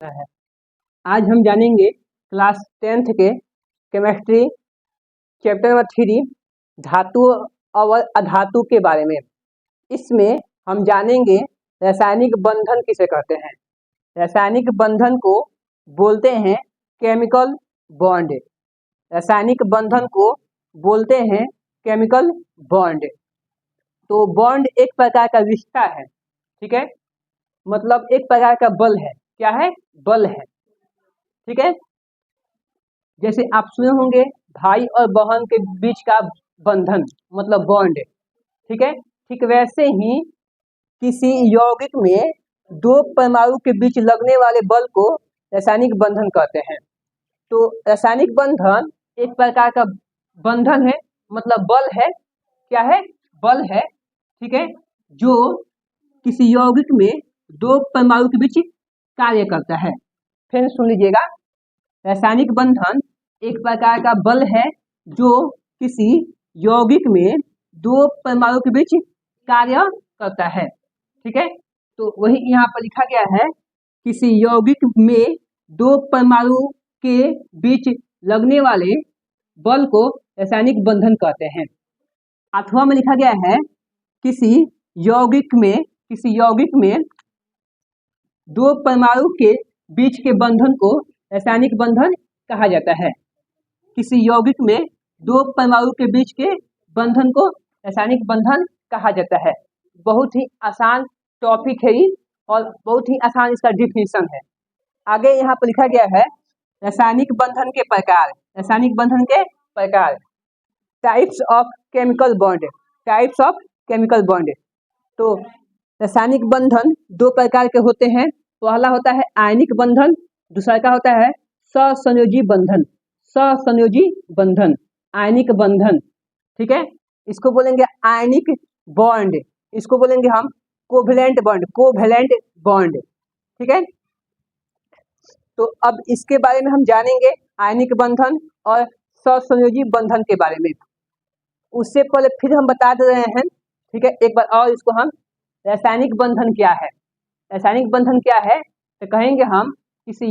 है। आज हम जानेंगे क्लास 10th के केमिस्ट्री चैप्टर नंबर 3 धातु और अधातु के बारे में। इसमें हम जानेंगे रासायनिक बंधन किसे कहते हैं। रासायनिक बंधन को बोलते हैं केमिकल बॉन्ड। रासायनिक बंधन को बोलते हैं केमिकल बॉन्ड। तो बॉन्ड एक प्रकार का रिश्ता है, ठीक है, मतलब एक प्रकार का बल है। क्या है? बल है, ठीक है। जैसे आप सुने होंगे भाई और बहन के बीच का बंधन मतलब बॉन्ड, ठीक है। ठीक वैसे ही किसी यौगिक में दो परमाणु के बीच लगने वाले बल को रासायनिक बंधन कहते हैं। तो रासायनिक बंधन एक प्रकार का बंधन है, मतलब बल है। क्या है? बल है, ठीक है, जो किसी यौगिक में दो परमाणु के बीच कार्य करता है। फिर सुन लीजिएगा, रासायनिक बंधन एक प्रकार का बल है जो किसी यौगिक में दो परमाणु के बीच कार्य करता है, ठीक है। तो वही यहाँ पर लिखा गया है, किसी यौगिक में दो परमाणु के बीच लगने वाले बल को रासायनिक बंधन कहते हैं। अथवा में लिखा गया है, किसी यौगिक में दो परमाणु के बीच के बंधन को रासायनिक बंधन कहा जाता है। किसी यौगिक में दो परमाणु के बीच के बंधन को रासायनिक बंधन कहा जाता है। बहुत ही आसान टॉपिक है और बहुत ही आसान इसका डिफिनीशन है। आगे यहाँ पर लिखा गया है, रासायनिक बंधन के प्रकार। रासायनिक बंधन के प्रकार, types of chemical bond. Types of chemical bond. तो रासायनिक बंधन दो प्रकार के होते हैं। पहला होता है आयनिक बंधन, दूसरा का होता है सहसंयोजी बंधन। सहसंयोजी बंधन, आयनिक बंधन, ठीक है। इसको बोलेंगे आयनिक बॉन्ड, इसको बोलेंगे हम कोवेलेंट बॉन्ड। कोवेलेंट बॉन्ड, ठीक है। तो अब इसके बारे में हम जानेंगे आयनिक बंधन और सहसंयोजी बंधन के बारे में। उससे पहले फिर हम बता दे रहे हैं, ठीक है, एक बार और इसको हम, रासायनिक बंधन क्या है। रासायनिक बंधन क्या है तो कहेंगे हम, किसी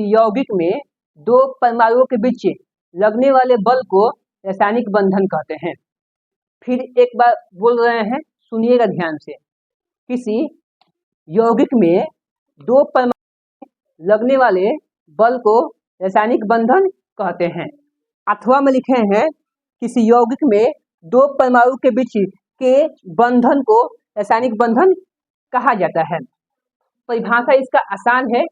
यौगिक में दो परमाणुओं के बीच लगने वाले बल को रासायनिक बंधन कहते हैं। फिर एक बार बोल रहे हैं, सुनिएगा ध्यान से। किसी यौगिक में दो परमाणु लगने वाले बल को रासायनिक बंधन कहते हैं। अथवा में लिखे हैं, किसी यौगिक में दो परमाणु के बीच के बंधन को रासायनिक बंधन कहा जाता है। परिभाषा इसका आसान है।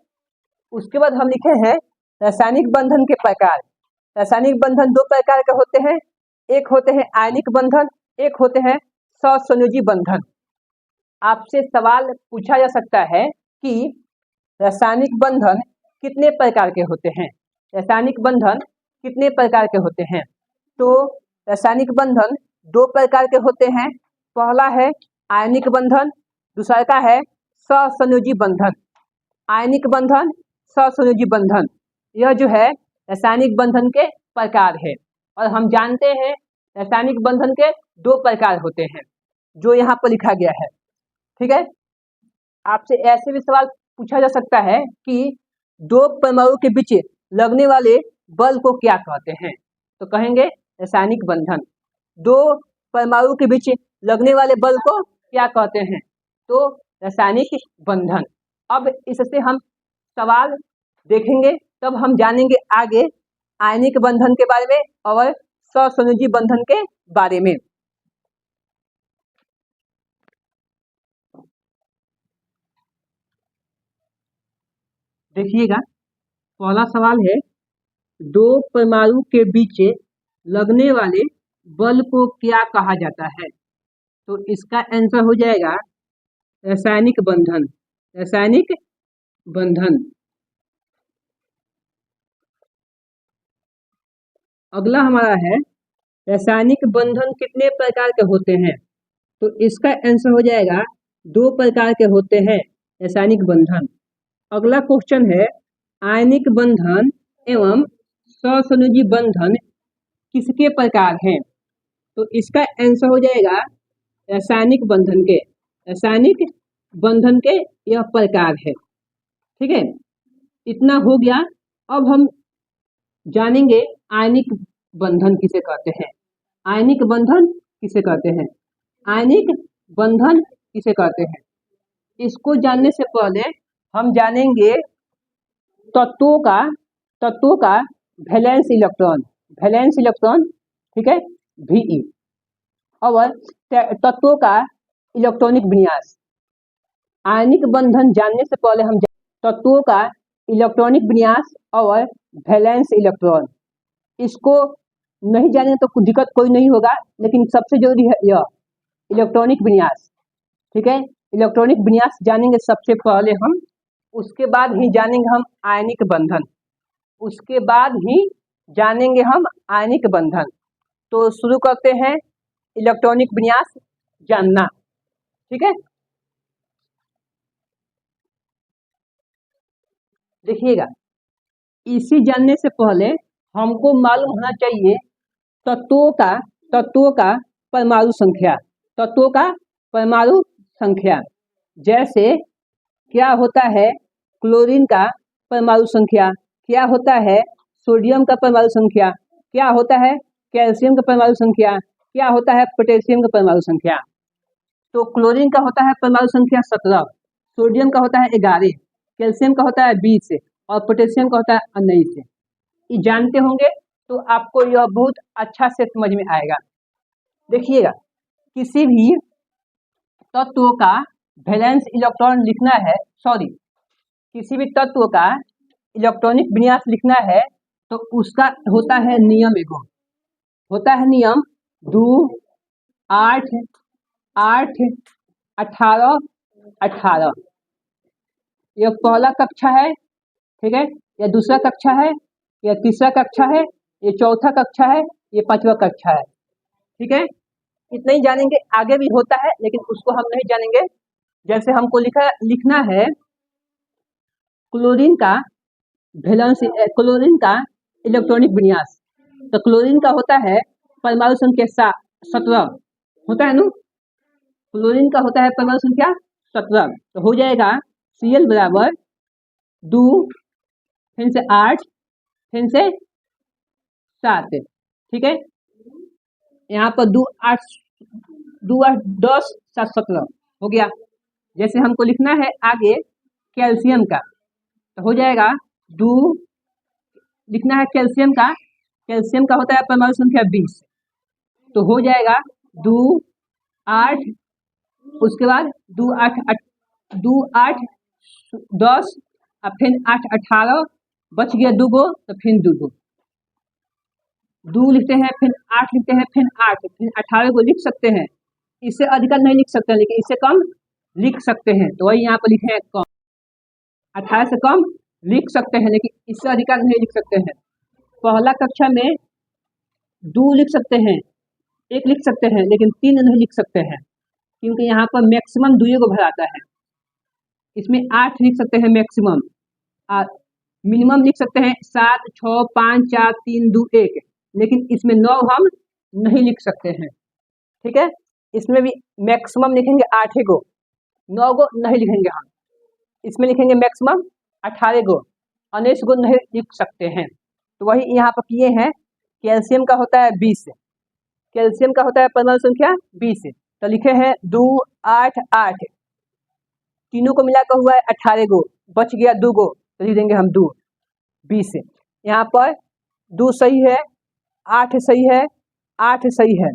उसके बाद हम लिखे हैं रासायनिक बंधन के प्रकार। रासायनिक बंधन दो प्रकार के होते हैं, एक होते हैं आयनिक बंधन, एक होते हैं सहसंयोजी बंधन। आपसे सवाल पूछा जा सकता है कि रासायनिक बंधन कितने प्रकार के होते हैं। रासायनिक बंधन कितने प्रकार के होते हैं? तो रासायनिक बंधन दो प्रकार के होते हैं। पहला है आयनिक बंधन, दूसरा का है सहसंयोजी बंधन। आयनिक बंधन, सहसंयोजी बंधन, यह जो है रासायनिक बंधन के प्रकार है। और हम जानते हैं रासायनिक बंधन के दो प्रकार होते हैं, जो यहाँ पर लिखा गया है, ठीक है। आपसे ऐसे भी सवाल पूछा जा सकता है कि दो परमाणु के बीच लगने वाले बल को क्या कहते हैं, तो कहेंगे रासायनिक बंधन। दो परमाणु के बीच लगने वाले बल को क्या कहते हैं, तो रासायनिक बंधन। अब इससे हम सवाल देखेंगे, तब हम जानेंगे आगे आयनिक बंधन के बारे में और सहसंयोजी बंधन के बारे में। देखिएगा, पहला सवाल है, दो परमाणु के बीच लगने वाले बल को क्या कहा जाता है? तो इसका आंसर हो जाएगा रासायनिक बंधन। रासायनिक बंधन। अगला हमारा है, रासायनिक बंधन कितने प्रकार के होते हैं? तो इसका आंसर हो जाएगा दो प्रकार के होते हैं रासायनिक बंधन। अगला क्वेश्चन है, आयनिक बंधन एवं सहसंयोजी बंधन किसके प्रकार हैं? तो इसका आंसर हो जाएगा रासायनिक बंधन के। रासायनिक बंधन के यह प्रकार है। ठीक है, इतना हो गया। अब हम जानेंगे आयनिक बंधन किसे कहते हैं। आयनिक बंधन किसे कहते हैं, आयनिक बंधन किसे कहते हैं। इसको जानने से पहले हम जानेंगे तत्वों का वैलेंस इलेक्ट्रॉन, ठीक है, Ve। और तत्वों का इलेक्ट्रॉनिक विन्यास। आयनिक बंधन जानने से पहले हम तत्वों का इलेक्ट्रॉनिक विन्यास और वैलेंस इलेक्ट्रॉन। इसको नहीं जाने तो कोई दिक्कत कोई नहीं होगा, लेकिन सबसे जरूरी है यह इलेक्ट्रॉनिक विन्यास। ठीक है, इलेक्ट्रॉनिक विन्यास जानेंगे सबसे पहले हम, उसके बाद ही जानेंगे हम आयनिक बंधन, उसके बाद ही जानेंगे हम आयनिक बंधन। तो शुरू करते हैं इलेक्ट्रॉनिक विन्यास जानना। ठीक है, देखिएगा, इसी जानने से पहले हमको मालूम होना चाहिए तत्वों का परमाणु संख्या, तत्वों का परमाणु संख्या। जैसे क्या होता है क्लोरीन का परमाणु संख्या, क्या होता है सोडियम का परमाणु संख्या, क्या होता है कैल्शियम का परमाणु संख्या, क्या होता है पोटेशियम का परमाणु संख्या। तो क्लोरीन का होता है परमाणु संख्या 17, सोडियम का होता है 11, कैल्शियम का होता है 20 और पोटेशियम का होता है 19। ये जानते होंगे तो आपको यह बहुत अच्छा से समझ में आएगा। देखिएगा, किसी भी तत्व का वैलेंस इलेक्ट्रॉन लिखना है, किसी भी तत्व का इलेक्ट्रॉनिक विन्यास लिखना है तो उसका होता है नियम एगो, होता है नियम 2 8 8 18 18। यह पहला कक्षा है, ठीक है, यह दूसरा कक्षा है, यह तीसरा कक्षा है, ये चौथा कक्षा है, ये पांचवा कक्षा है। ठीक है, इतना ही जानेंगे, आगे भी होता है लेकिन उसको हम नहीं जानेंगे। जैसे हमको लिखना है क्लोरीन का वैलेंस, क्लोरीन का इलेक्ट्रॉनिक विन्यास, तो क्लोरीन का होता है परमाणु संख्या 17, होता है ना, क्लोरीन का होता है परमाणु संख्या 17। तो हो जाएगा Cl बराबर 2 फिर से 8 फिर से 7। ठीक है, यहाँ पर 2 8 10 7 17 हो गया। जैसे हमको लिखना है आगे कैल्शियम का, तो हो जाएगा 2, लिखना है कैल्शियम का होता है परमाणु संख्या 20, तो हो जाएगा 2 8, उसके बाद 2 8 10 और फिर 8 18, बच गया 2 गो, तो फिर 2 गो 2 लिखते हैं, फिर 8 लिखते हैं, फिर 8 फिर 18 को लिख सकते हैं। इससे अधिक नहीं लिख सकते हैं, लेकिन इससे कम लिख सकते हैं, तो वही यहाँ पर लिखे हैं कम। 18 से कम लिख सकते हैं लेकिन इससे अधिक नहीं लिख सकते हैं। पहला कक्षा में 2 लिख सकते हैं, 1 लिख सकते हैं, लेकिन 3 नहीं लिख सकते हैं, क्योंकि यहाँ पर मैक्सिमम 2 को भराता है। इसमें 8 लिख सकते हैं मैक्सिमम, और मिनिमम लिख सकते हैं 7 6 5 4 3 2 1, लेकिन इसमें 9 हम नहीं लिख सकते हैं। ठीक है, इसमें भी मैक्सिमम लिखेंगे 8 गो, 9 गो नहीं लिखेंगे हम। इसमें लिखेंगे मैक्सिमम 18 गो, 19 गो नहीं लिख सकते हैं। तो वही यहाँ पर किए हैं। कैल्शियम का होता है 20, कैल्शियम का होता है परमाणु संख्या 20, तो लिखे हैं 2 8 8, तीनों को मिलाकर हुआ है 18 गो, बच गया 2 गो, तो लिख देंगे हम 2 20। यहाँ पर 2 सही है, 8 सही है, 8 सही है।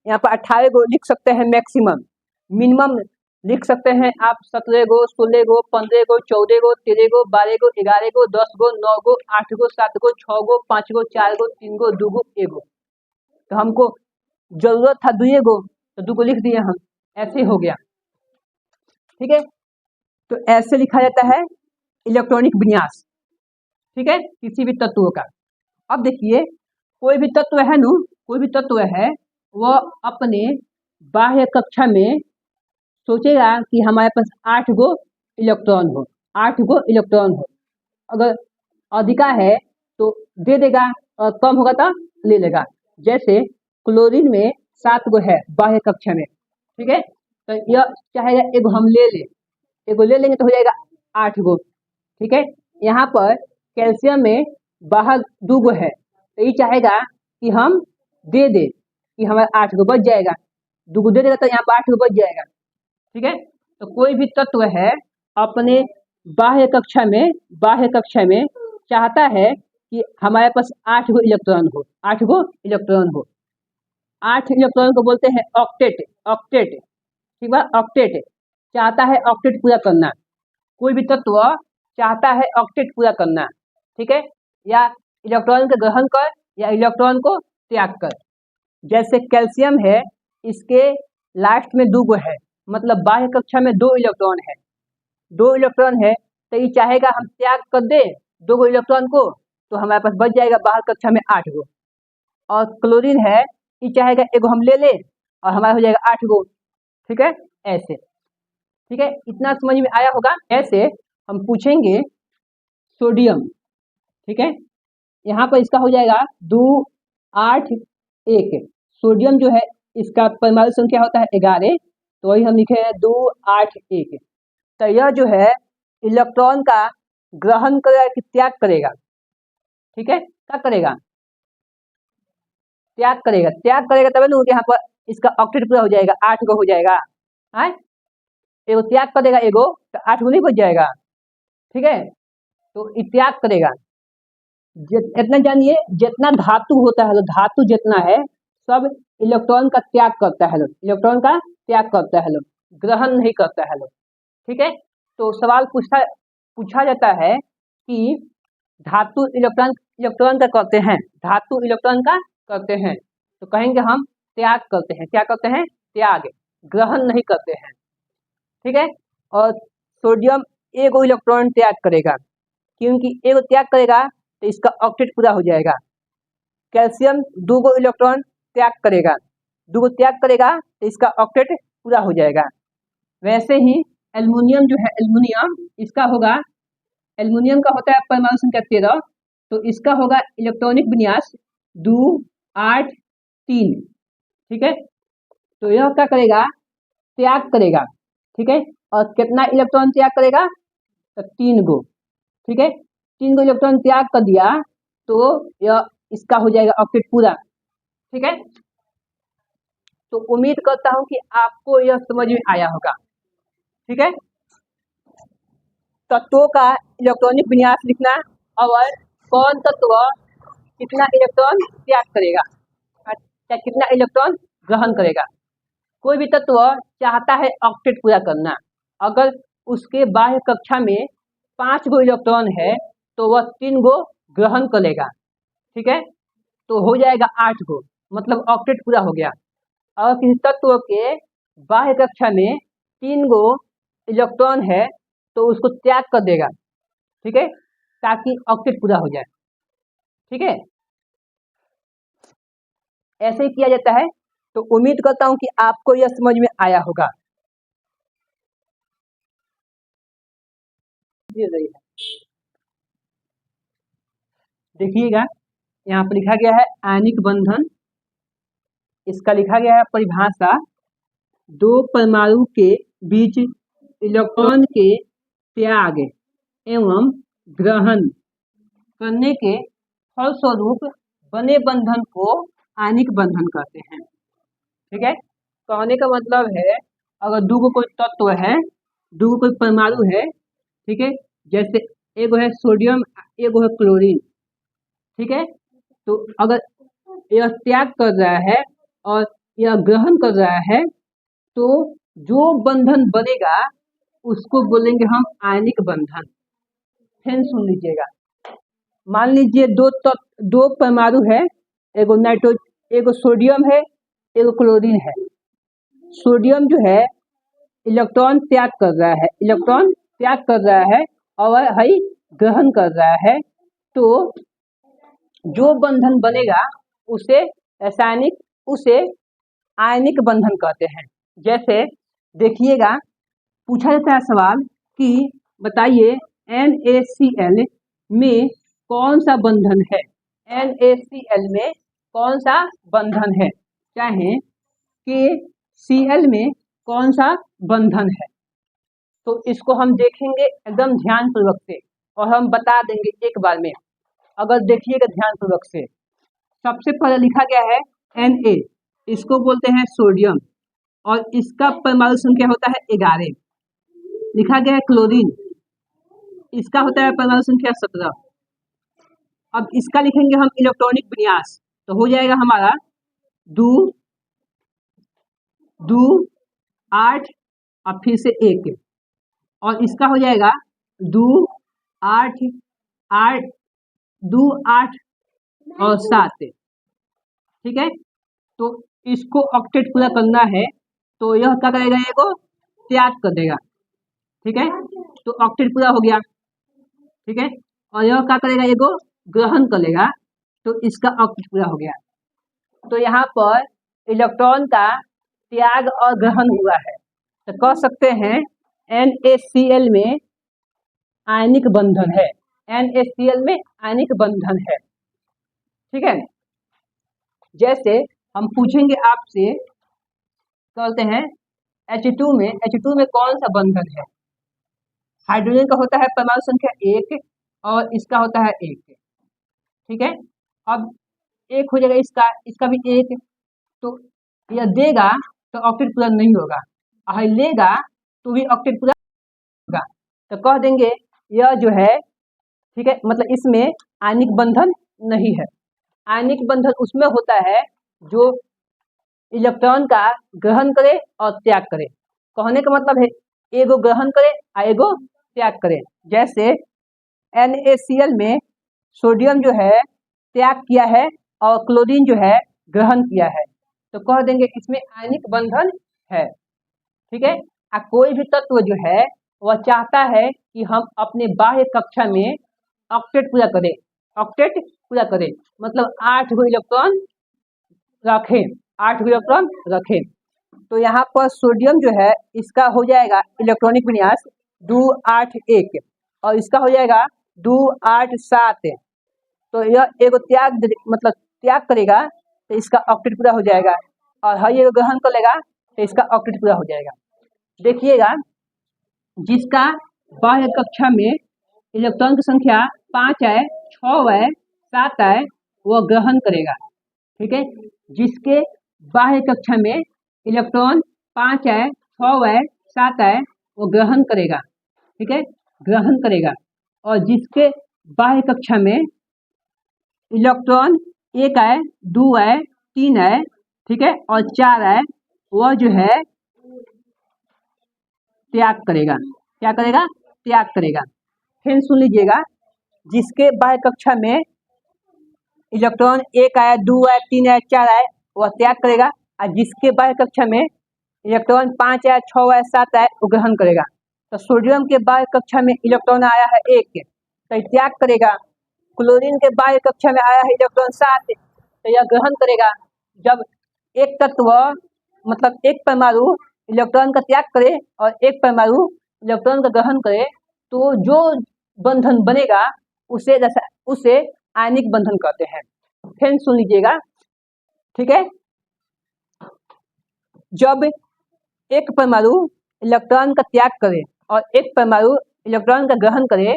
यहाँ पर 18 गो लिख सकते हैं मैक्सिमम, मिनिमम लिख सकते हैं आप 17 गो 16 गो 15 गो 14 गो 13 गो 12 गो 11 गो 10 गो 9 गो 8 गो 7 गो 6 गो 5 गो 4 गो 3 गो 2 गो 1 गो। तो हमको जरूरत था 2 गो, तो 2 गो लिख दिए हम, ऐसे हो गया। ठीक है, तो ऐसे लिखा जाता है इलेक्ट्रॉनिक विन्यास। ठीक है, किसी भी तत्व का। अब देखिए, कोई भी तत्व है ना, कोई भी तत्व है, वह अपने बाह्य कक्षा में सोचेगा कि हमारे पास 8 गो इलेक्ट्रॉन हो, 8 गो इलेक्ट्रॉन हो। अगर अधिका है तो दे देगा और कम होगा तो ले लेगा। जैसे क्लोरीन में 7 गो है बाह्य कक्षा में, ठीक है, तो यह चाहेगा एगो हम ले ले, एगो ले लेंगे तो हो जाएगा 8 गो, ठीक है। यहाँ पर कैल्शियम में बाहर 2 गो है, तो ये चाहेगा कि हम दे दे कि हमारा 8 गो बच जाएगा, 2 गो दे देगा तो यहाँ पर 8 गो बच जाएगा। ठीक है। तो कोई भी तत्व है अपने बाह्य कक्षा में चाहता है कि हमारे पास 8 गो इलेक्ट्रॉन हो, 8 गो इलेक्ट्रॉन हो। 8 इलेक्ट्रॉन को बोलते हैं ऑक्टेट, ऑक्टेट। ठीक है, ऑक्टेट चाहता है ऑक्टेट पूरा करना, कोई भी तत्व चाहता है ऑक्टेट पूरा करना। ठीक है, या इलेक्ट्रॉन को ग्रहण कर या इलेक्ट्रॉन को त्याग कर। जैसे कैल्शियम है, इसके लास्ट में 2 गो है, मतलब बाह्य कक्षा में 2 इलेक्ट्रॉन है, 2 इलेक्ट्रॉन है, तो ये चाहेगा हम त्याग कर दे 2 गो इलेक्ट्रॉन को, तो हमारे पास बच जाएगा बाहर कक्षा में 8 गो। और क्लोरीन है, ये चाहेगा एगो हम ले ले और हमारा हो जाएगा 8 गो। ठीक है, ऐसे। ठीक है, इतना समझ में आया होगा। ऐसे हम पूछेंगे सोडियम। ठीक है, यहाँ पर इसका हो जाएगा 2 8 1। सोडियम जो है इसका परमाणु संख्या होता है 11, तो वही हम लिखे हैं 2 8 1। तो यह जो है इलेक्ट्रॉन का ग्रहण करेगा कि त्याग करेगा? ठीक है, क्या करेगा? त्याग करेगा। त्याग करेगा तब ना यहाँ पर इसका ऑक्टेट पूरा हो जाएगा, 8 गो हो जाएगा। हाँ, एगो त्याग कर देगा एगो, तो 8 गो नहीं बच जाएगा। ठीक है, तो त्याग करेगा। इतना जानिए, जितना धातु होता है, धातु जितना है सब इलेक्ट्रॉन का त्याग करता है, इलेक्ट्रॉन का त्याग करता है, ग्रहण नहीं करता है। ठीक है, तो सवाल पूछा जाता है कि धातु इलेक्ट्रॉन का करते हैं, धातु इलेक्ट्रॉन का करते हैं, तो कहेंगे हम त्याग करते हैं। क्या करते हैं? त्याग, ग्रहण नहीं करते हैं। ठीक है, और सोडियम एगो इलेक्ट्रॉन त्याग करेगा, क्योंकि एगो त्याग करेगा तो इसका ऑक्टेट पूरा हो जाएगा। कैल्शियम 2 गो इलेक्ट्रॉन त्याग करेगा, 2 गो त्याग करेगा तो इसका ऑक्टेट पूरा हो जाएगा। वैसे ही एल्युमिनियम जो है, एल्युमिनियम इसका होगा, एल्युमिनियम का होता है परमाणु संख्या 13, तो इसका होगा इलेक्ट्रॉनिक विन्यास 2 8 3। ठीक है, तो यह क्या करेगा? त्याग करेगा। ठीक है, और कितना इलेक्ट्रॉन त्याग करेगा? तो 3 गो। ठीक है, 3 गो इलेक्ट्रॉन त्याग कर दिया तो यह इसका हो जाएगा ऑक्टेट पूरा। ठीक है, तो उम्मीद करता हूं कि आपको यह समझ में आया होगा। ठीक है, तत्वों का इलेक्ट्रॉनिक विन्यास लिखना और कौन तत्व कितना इलेक्ट्रॉन त्याग करेगा या कितना इलेक्ट्रॉन ग्रहण करेगा। कोई भी तत्व चाहता है ऑक्टेट पूरा करना, अगर उसके बाह्य कक्षा में 5 गो इलेक्ट्रॉन है तो वह 3 गो ग्रहण करेगा। ठीक है, तो हो जाएगा 8 गो, मतलब ऑक्टेट पूरा हो गया। और किसी तत्व के बाह्य कक्षा में 3 गो इलेक्ट्रॉन है तो उसको त्याग कर देगा। ठीक है, ताकि ऑक्टेट पूरा हो जाए। ठीक है, ऐसे ही किया जाता है। तो उम्मीद करता हूं कि आपको यह समझ में आया होगा। देखिएगा, यहाँ पर लिखा गया है आयनिक बंधन। इसका लिखा गया है परिभाषा, 2 परमाणु के बीच इलेक्ट्रॉन के त्याग एवं ग्रहण करने के फलस्वरूप बने बंधन को आयनिक बंधन कहते हैं। ठीक है, कहने का मतलब है, अगर 2 गो कोई तत्व है, 2 गो कोई परमाणु है, ठीक है, जैसे एगो है सोडियम, एगो है क्लोरीन। ठीक है, तो अगर यह त्याग कर रहा है और यह ग्रहण कर रहा है, तो जो बंधन बनेगा उसको बोलेंगे हम आयनिक बंधन। फिर सुन लीजिएगा, मान लीजिए 2 परमाणु है, एगो सोडियम है, एगो क्लोरीन है। सोडियम जो है इलेक्ट्रॉन त्याग कर रहा है, इलेक्ट्रॉन त्याग कर रहा है और हई ग्रहण कर रहा है, तो जो बंधन बनेगा उसे आयनिक बंधन कहते हैं। जैसे देखिएगा, पूछा जाता है सवाल कि बताइए NaCl में कौन सा बंधन है, NaCl में कौन सा बंधन है, चाहे KCl में कौन सा बंधन है। तो इसको हम देखेंगे एकदम ध्यान पूर्वक से और हम बता देंगे एक बार में। अगर देखिएगा ध्यानपूर्वक से, सबसे पहले लिखा गया है Na, इसको बोलते हैं सोडियम और इसका परमाणु संख्या होता है 11। लिखा गया है क्लोरीन, इसका होता है परमाणु संख्या 17। अब इसका लिखेंगे हम इलेक्ट्रॉनिक विन्यास, तो हो जाएगा हमारा 2 2 8 और फिर से 1, और इसका हो जाएगा 2 8 8 2 8 और 7। ठीक है, तो इसको ऑक्टेट पूरा करना है तो यह क्या करेगा, ये को त्याग कर देगा। ठीक है, तो ऑक्टेट पूरा हो गया। ठीक है, और यह क्या करेगा, ये को ग्रहण कर लेगा, तो इसका ऑक्टेट पूरा हो गया। तो यहाँ पर इलेक्ट्रॉन का त्याग और ग्रहण हुआ है, तो कह सकते हैं NaCl में आयनिक बंधन है, NaCl में आयनिक बंधन है। ठीक है, जैसे हम पूछेंगे आपसे, कहते हैं H2 में कौन सा बंधन है। हाइड्रोजन का होता है परमाणु संख्या 1 और इसका होता है 1। ठीक है, अब 1 हो जाएगा, इसका भी 1, तो यह देगा तो ऑक्टेट पूरा नहीं होगा, और लेगा तो भी ऑक्टेट पूरा होगा। तो कह देंगे यह जो है, ठीक है, मतलब इसमें आयनिक बंधन नहीं है। आयनिक बंधन उसमें होता है जो इलेक्ट्रॉन का ग्रहण करे और त्याग करे। कहने का मतलब है एगो ग्रहण करे और एगो त्याग करे। जैसे NaCl में सोडियम जो है त्याग किया है और क्लोरीन जो है ग्रहण किया है, तो कह देंगे इसमें आयनिक बंधन है। ठीक है, कोई भी तत्व जो है वह चाहता है कि हम अपने बाह्य कक्षा में ऑक्टेट पूरा करें, ऑक्टेट पूरा करें मतलब 8 गो इलेक्ट्रॉन रखें, 8 गो इलेक्ट्रॉन रखें। तो यहाँ पर सोडियम जो है इसका हो जाएगा इलेक्ट्रॉनिक विन्यास 2 8 1 और इसका हो जाएगा 2 8 7। तो यह एगो त्याग मतलब त्याग करेगा तो इसका ऑक्टेट पूरा हो जाएगा, और हर एगो ग्रहण कर लेगा तो इसका ऑक्टेट पूरा हो जाएगा। देखिएगा, जिसका बाह्य कक्षा में इलेक्ट्रॉन की संख्या 5 है, 6 है, 7 है, वह ग्रहण करेगा। ठीक है, जिसके बाह्य कक्षा में इलेक्ट्रॉन 5 है, 6 है, 7 है, वो ग्रहण करेगा। ठीक है, ग्रहण करेगा। और जिसके बाह्य कक्षा में इलेक्ट्रॉन 1 है, 2 है, 3 है, ठीक है, और 4 है, वह जो है त्याग करेगा। क्या करेगा, त्याग करेगा। फिर सुन लीजिएगा, जिसके बाह्य कक्षा में इलेक्ट्रॉन 1 है, 2 है, 3 है, 4 है, वह त्याग करेगा, और जिसके बाह्य कक्षा में इलेक्ट्रॉन 5 है, 6 है, 7 है, वो ग्रहण करेगा। तो सोडियम के बाह्य कक्षा में इलेक्ट्रॉन आया है 1, तो त्याग करेगा। क्लोरीन के बाह्य कक्षा में आया है इलेक्ट्रॉन 7, तो यह ग्रहण करेगा। जब एक तत्व मतलब एक परमाणु इलेक्ट्रॉन का त्याग करे और एक परमाणु इलेक्ट्रॉन का ग्रहण करे, तो जो बंधन बनेगा उसे आयनिक बंधन कहते हैं। फिर सुन लीजिएगा, ठीक है, जब एक परमाणु इलेक्ट्रॉन का त्याग करे और एक परमाणु इलेक्ट्रॉन का ग्रहण करे,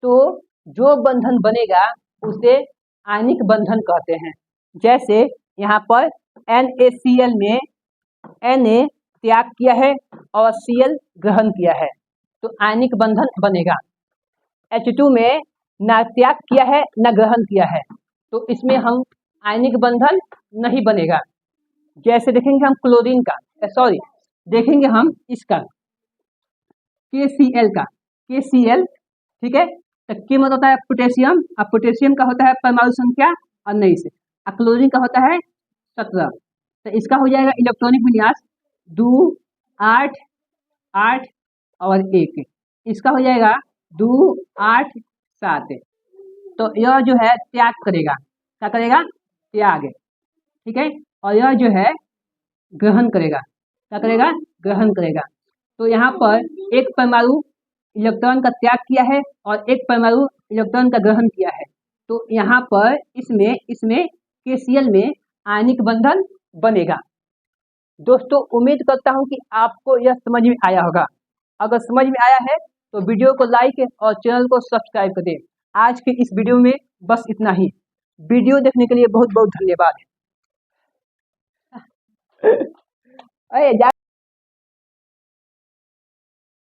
तो जो बंधन बनेगा उसे आयनिक बंधन कहते हैं। जैसे यहाँ पर NaCl में Na त्याग किया है और Cl ग्रहण किया है, तो आयनिक बंधन बनेगा। H2 में ना त्याग किया है ना ग्रहण किया है, तो इसमें हम आयनिक बंधन नहीं बनेगा। जैसे देखेंगे हम क्लोरीन का, देखेंगे हम इसका KCl का, KCl, ठीक है, तो के मतलब होता है पोटेशियम, और पोटेशियम का होता है परमाणु संख्या 19, और क्लोरीन का होता है 17। तो इसका हो जाएगा इलेक्ट्रॉनिक विन्यास 2 8 8 और 1, इसका हो जाएगा 2 8 7। तो यह जो है त्याग करेगा, क्या करेगा, त्याग। ठीक है, और यह जो है ग्रहण करेगा, क्या करेगा, ग्रहण करेगा। तो यहाँ पर एक परमाणु इलेक्ट्रॉन का त्याग किया है और एक परमाणु इलेक्ट्रॉन का ग्रहण किया है, तो यहाँ पर इसमें KCl में आयनिक बंधन बनेगा। दोस्तों, उम्मीद करता हूँ कि आपको यह समझ में आया होगा। अगर समझ में आया है तो वीडियो को लाइक और चैनल को सब्सक्राइब कर दें। आज की इस वीडियो में बस इतना ही। वीडियो देखने के लिए बहुत बहुत धन्यवाद। अरे